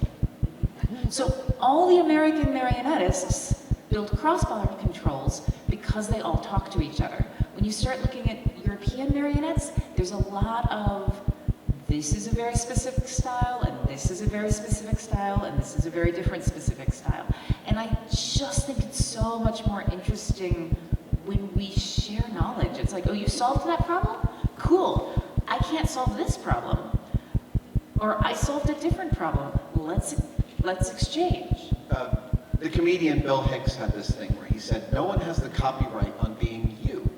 So all the American marionettists built crossbar controls because they all talk to each other. When you start looking at European marionettes, there's a lot of, this is a very specific style, and this is a very specific style, and this is a very different specific style. And I just think it's so much more interesting when we share knowledge. It's like, oh, you solved that problem? Cool. I can't solve this problem. Or I solved a different problem. Let's exchange. The comedian Bill Hicks had this thing where he said, no one has the copyright on being you.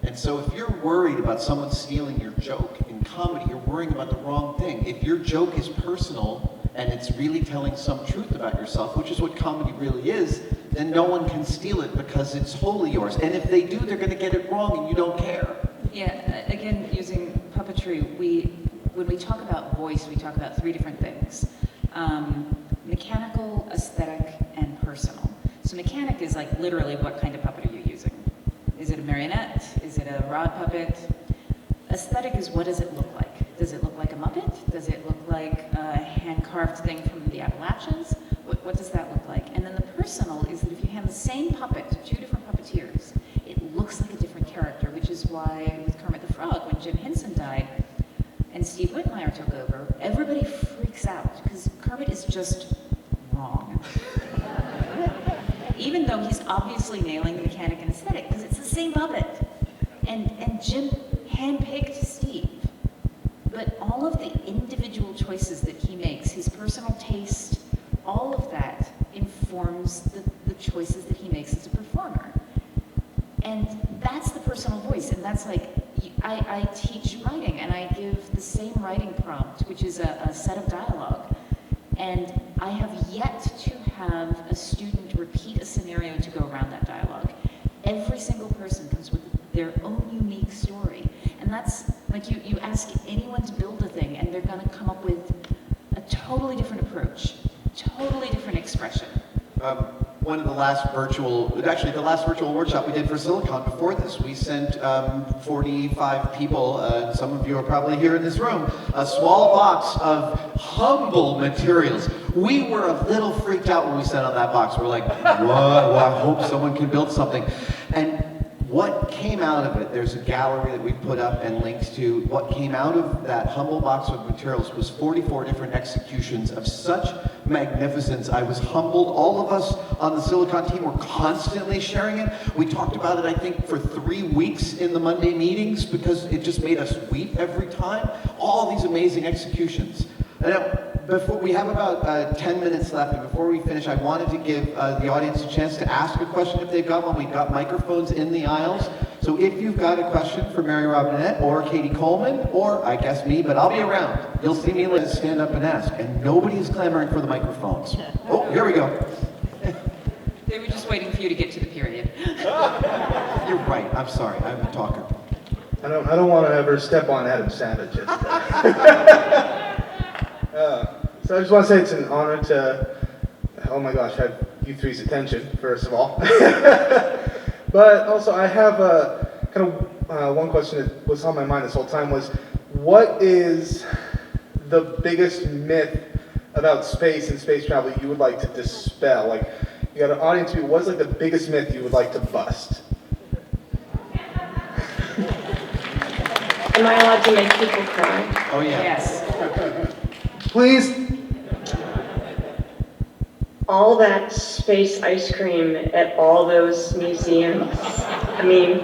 And so if you're worried about someone stealing your joke in comedy, you're worrying about the wrong thing. If your joke is personal and it's really telling some truth about yourself, which is what comedy really is, then no one can steal it because it's wholly yours. And if they do, they're going to get it wrong and you don't care. Yeah, again, using puppetry, when we talk about voice, we talk about three different things. Mechanical, aesthetic, and personal. So mechanic is like literally what kind of puppet are you using? Is it a marionette? Is it a rod puppet? Aesthetic is what does it look like? Does it look like a Muppet? Does it look like a hand-carved thing from the Appalachians? What what does that look like? And then the personal is that if you have the same puppet to 2 different puppeteers, it looks like a different character, which is why with Kermit the Frog, when Jim Henson died and Steve Whitmire took over, everybody freaks out because Kermit is just wrong. Even though he's obviously nailing the mechanic and aesthetic, because it's the same puppet. And Jim handpicked Steve. But all of the individual choices that he makes, his personal taste, all of that informs the choices that he makes as a performer. And that's the personal voice, and that's like, I teach writing, and I give the same writing prompt, which is a set of dialogue. And I have yet to have a student repeat a scenario to go around that dialogue. Every single person comes with their own unique story. And that's, like, you ask anyone to build a thing, and they're gonna come up with a totally different approach, totally different expression. One of the last the last virtual workshop we did for Silcon before this, we sent 45 people, some of you are probably here in this room, a small box of humble materials. We were a little freaked out when we sent out that box. We're like, what? Well, I hope someone can build something. And what came out of it, there's a gallery that we put up and links to. What came out of that humble box of materials was 44 different executions of such magnificence. I was humbled. All of us on the Silcon team were constantly sharing it. We talked about it, I think, for 3 weeks in the Monday meetings because it just made us weep every time. All these amazing executions. Now, before we have about 10 minutes left, and before we finish, I wanted to give the audience a chance to ask a question if they've got one. We've got microphones in the aisles. So if you've got a question for Marionette or Cady Coleman, or I guess me, but I'll be around. You'll see me stand up and ask. And nobody is clamoring for the microphones. Oh, here we go. They were just waiting for you to get to the period. You're right. I'm sorry. I'm a talker. I don't want to ever step on Adam Savage. So I just want to say it's an honor to, oh my gosh, have you three's attention, first of all. But also I have one question that was on my mind this whole time was, what is the biggest myth about space and space travel you would like to dispel? Like, you got an audience view, what's like the biggest myth you would like to bust? Am I allowed to make people cry? Oh, yeah. Yes. Please. All that space ice cream at all those museums. I mean,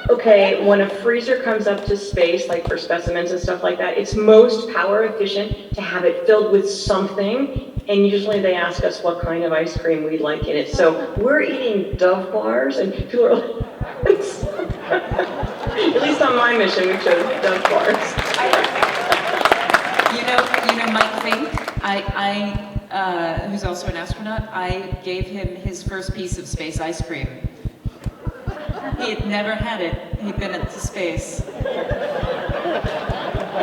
okay, when a freezer comes up to space, like for specimens and stuff like that, it's most power efficient to have it filled with something, and usually they ask us what kind of ice cream we'd like in it. So we're eating Dove bars, and people are like, at least on my mission, we chose Dove bars. You know Mike Fink, who's also an astronaut, I gave him his first piece of space ice cream. He had never had it. He'd been into space. You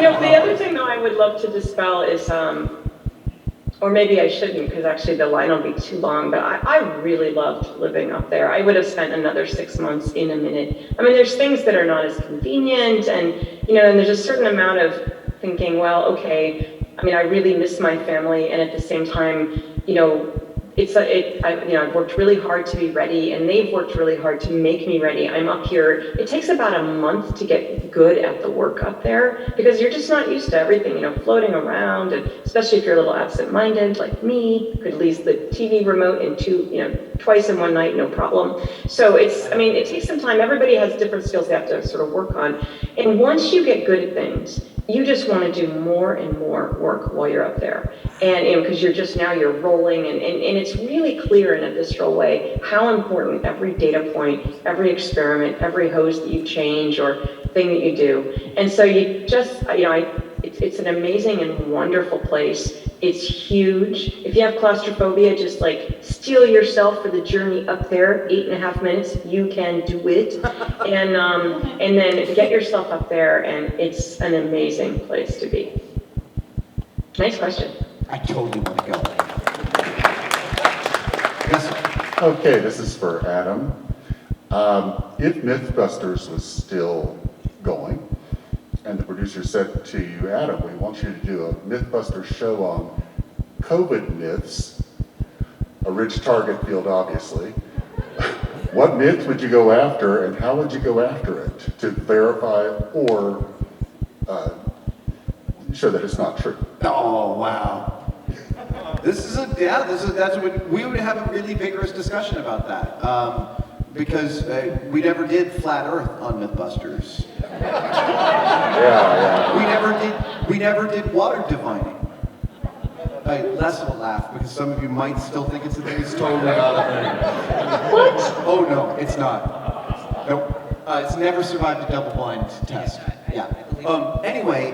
know, the other thing though I would love to dispel is, or maybe I shouldn't because actually the line will be too long, but I really loved living up there. I would have spent another 6 months in a minute. I mean, there's things that are not as convenient and, you know, and there's a certain amount of thinking, well, okay, I mean, I really miss my family, and at the same time, you know, I've worked really hard to be ready, and they've worked really hard to make me ready. I'm up here. It takes about a month to get good at the work up there because you're just not used to everything, you know, floating around, and especially if you're a little absent-minded like me, could leave the TV remote twice in one night, no problem. So it takes some time. Everybody has different skills they have to sort of work on, and once you get good at things, you just want to do more and more work while you're up there. And because you're rolling, and it's really clear in a visceral way how important every data point, every experiment, every hose that you change or thing that you do. And so you just, it's an amazing and wonderful place. It's huge. If you have claustrophobia, just like steel yourself for the journey up there, 8.5 minutes, you can do it. And then get yourself up there, and it's an amazing place to be. Nice question. I totally want to go. Yes. Okay, this is for Adam. If Mythbusters was still going, and the producer said to you, Adam, we want you to do a Mythbusters show on COVID myths, a rich target field, obviously. What myth would you go after, and how would you go after it to verify or show that it's not true? Oh, wow. We would have a really vigorous discussion about that. Because we never did Flat Earth on Mythbusters. We never did water divining. Less of a laugh, because some of you might still think it's a thing. It's totally not a thing. What? Oh no, it's not. Nope. It's never survived a double-blind test. Yeah. Anyway,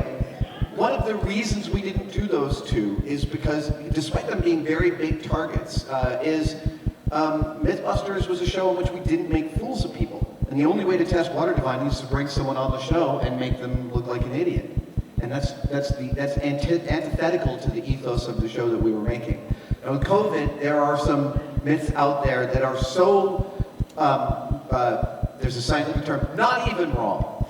one of the reasons we didn't do those two is because, despite them being very big targets, Mythbusters was a show in which we didn't make fools of people. And the only way to test water divining is to bring someone on the show and make them look like an idiot. And that's antithetical to the ethos of the show that we were making. Now with COVID, there are some myths out there that are so, there's a scientific term, not even wrong.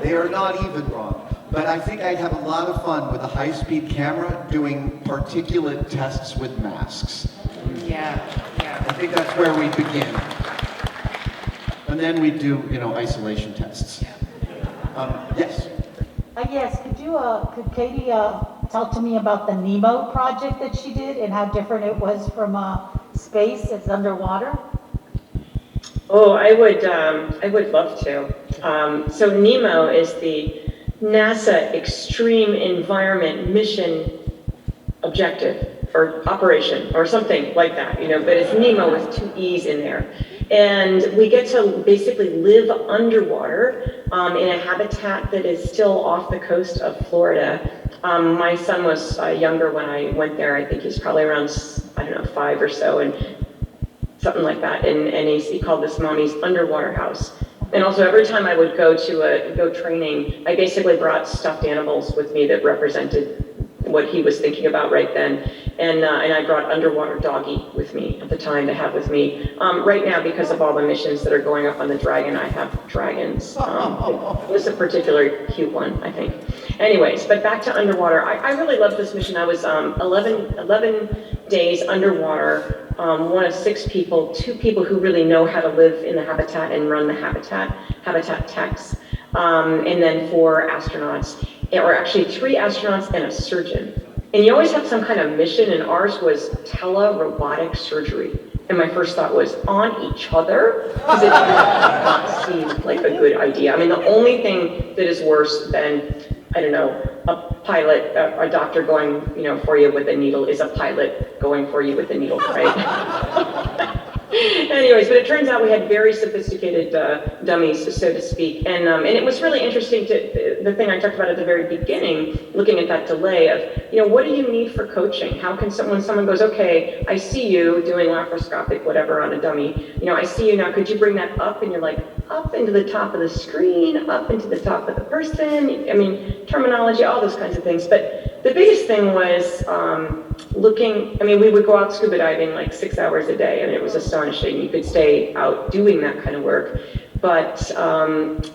They are not even wrong. But I think I'd have a lot of fun with a high-speed camera doing particulate tests with masks. Yeah. I think that's where we begin. And then we do, isolation tests. Yes? Yes, could Cady talk to me about the Nemo project that she did and how different it was from space? It's underwater. Oh, I would love to. So Nemo is the NASA Extreme Environment Mission Objective or Operation or something like that, but it's Nemo with 2 E's in there. And we get to basically live underwater in a habitat that is still off the coast of Florida. My son was younger when I went there. I think he's probably around, 5 or so, and something like that. And he called this Mommy's Underwater House. And also every time I would go training, I basically brought stuffed animals with me that represented what he was thinking about right then. And I brought underwater doggy with me at the time to have with me. Right now, because of all the missions that are going up on the Dragon, I have dragons. This is a particularly cute one, I think. Anyways, but back to underwater. I really loved this mission. I was 11 days underwater. One of 6 people, 2 people who really know how to live in the habitat and run the habitat techs, and then 4 astronauts, or actually 3 astronauts and a surgeon. And you always have some kind of mission, and ours was tele-robotic surgery. And my first thought was, on each other? Because it did not seem like a good idea. I mean, the only thing that is worse than, a pilot, a doctor going, for you with a needle is a pilot going for you with a needle, right? Anyways, but it turns out we had very sophisticated dummies, so to speak, and it was really interesting the thing I talked about at the very beginning, looking at that delay of, what do you need for coaching? How can someone goes, okay, I see you doing laparoscopic whatever on a dummy, I see you now, could you bring that up? And you're like, up into the top of the screen, up into the top of the person, terminology, all those kinds of things. But the biggest thing was we would go out scuba diving like 6 hours a day, and it was astonishing. You could stay out doing that kind of work. But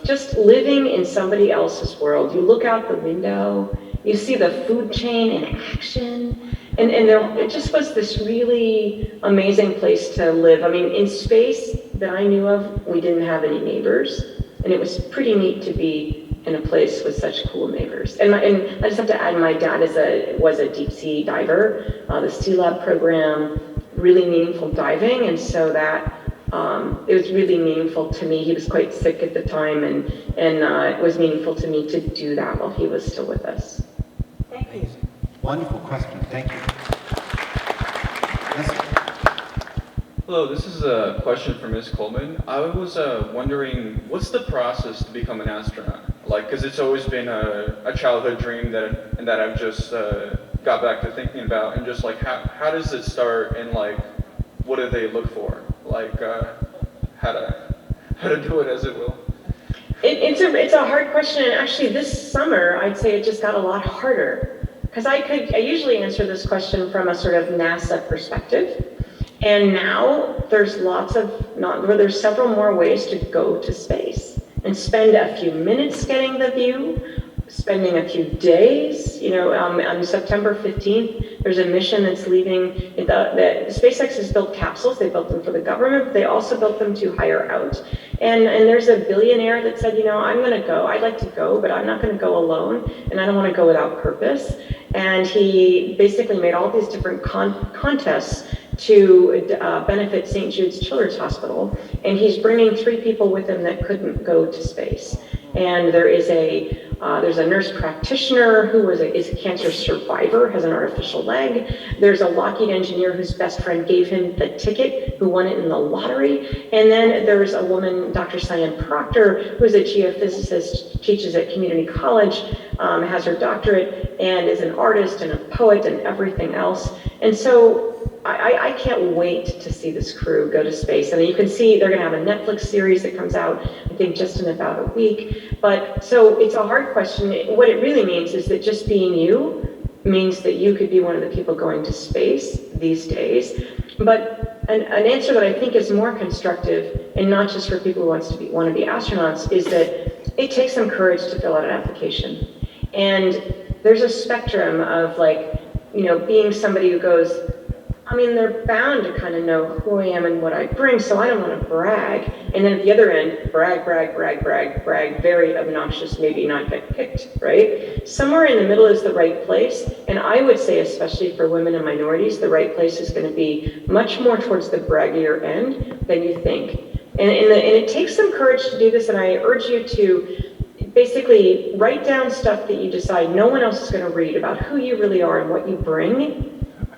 just living in somebody else's world, you look out the window, you see the food chain in action, and it just was this really amazing place to live. In space that I knew of, we didn't have any neighbors, and it was pretty neat to be in a place with such cool neighbors. And I just have to add, my dad was a deep sea diver, the Sea Lab program, really meaningful diving, and so that it was really meaningful to me. He was quite sick at the time, and it was meaningful to me to do that while he was still with us. Thank you. Wonderful question. Thank you. Yes. Hello, this is a question for Ms. Coleman. I was wondering, what's the process to become an astronaut? Because it's always been a childhood dream that I've just got back to thinking about, and just how does it start, and what do they look for? How to do it, as it will. It's a hard question, and actually this summer I'd say it just got a lot harder, because I usually answer this question from a sort of NASA perspective. And now there's there's several more ways to go to space and spend a few minutes getting the view, spending a few days. On September 15th, There's a mission that's leaving. SpaceX has built capsules. They built them for the government, but they also built them to hire out. And there's a billionaire that said, I'm going to go. I'd like to go, but I'm not going to go alone, and I don't want to go without purpose. And he basically made all these different contests to benefit St. Jude's Children's Hospital, and he's bringing 3 people with him that couldn't go to space. And there's a nurse practitioner who is a cancer survivor, has an artificial leg. There's a Lockheed engineer whose best friend gave him the ticket, who won it in the lottery. And then there's a woman, Dr. Cyan Proctor, who's a geophysicist, teaches at community college, has her doctorate, and is an artist and a poet and everything else. And so I can't wait to see this crew go to space. I mean, you can see they're going to have a Netflix series that comes out, I think, just in about a week. But so it's a hard question. What it really means is that just being you means that you could be one of the people going to space these days. But an answer that I think is more constructive, and not just for people who want to be astronauts, is that it takes some courage to fill out an application. And there's a spectrum of being somebody who goes, they're bound to kind of know who I am and what I bring, so I don't want to brag. And then at the other end, brag, very obnoxious, maybe not get picked, right? Somewhere in the middle is the right place, and I would say, especially for women and minorities, the right place is going to be much more towards the braggier end than you think. And it takes some courage to do this, and I urge you to basically write down stuff that you decide no one else is going to read about who you really are and what you bring.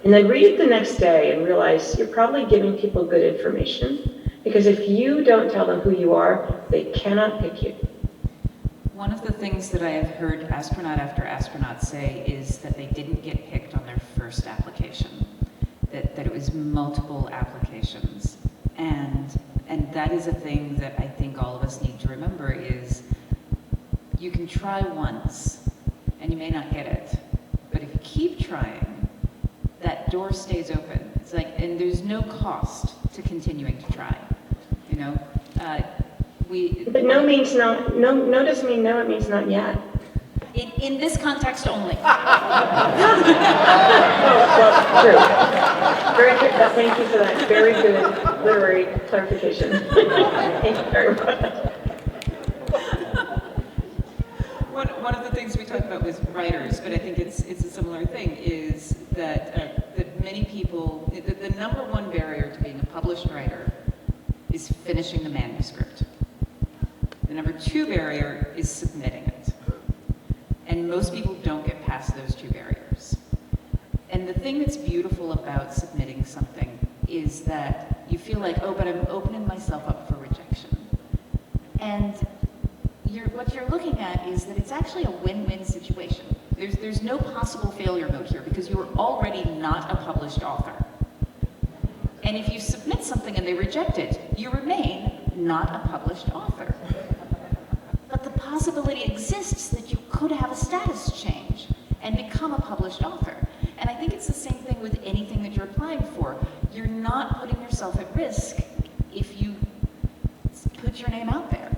And then read it the next day and realize you're probably giving people good information, because if you don't tell them who you are, they cannot pick you. One of the things that I have heard astronaut after astronaut say is that they didn't get picked on their first application, that it was multiple applications. And that is a thing that I think all of us need to remember is you can try once and you may not get it, but if you keep trying, that door stays open. It's and there's no cost to continuing to try. But no means no. No doesn't mean no. It means not yet. In this context only. True. Very good. Thank you for that. Very good literary clarification. Thank you very much. One of the things we talked about was writers, but I think it's a similar thing, is that many people, the number one barrier to being a published writer is finishing the manuscript. The number 2 barrier is submitting it. And most people don't get past those 2 barriers. And the thing that's beautiful about submitting something is that you feel like, but I'm opening myself up for rejection. And what you're looking at is that it's actually a win-win situation. There's no possible failure mode here because you're already not a published author. And if you submit something and they reject it, you remain not a published author. But the possibility exists that you could have a status change and become a published author. And I think it's the same thing with anything that you're applying for. You're not putting yourself at risk if you put your name out there.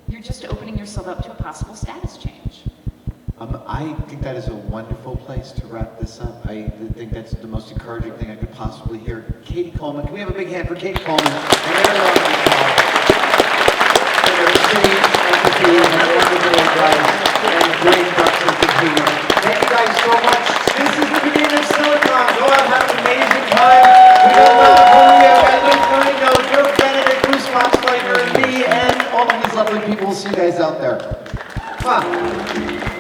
You're just opening yourself up to a possible status change. I think that is a wonderful place to wrap this up. I think that's the most encouraging thing I could possibly hear. Cady Coleman, can we have a big hand for Cady Coleman? And everyone on the call. For their sage empathy and wonderful advice and great introduction to Keynote. Thank you guys so much. This is the beginning of Silcon. Go out and have an amazing time. We got Maria, we got Luke Marino, Dirk Benedict, Bruce Foxleiter, and me, and all of these lovely people. We'll see you guys out there. Come on.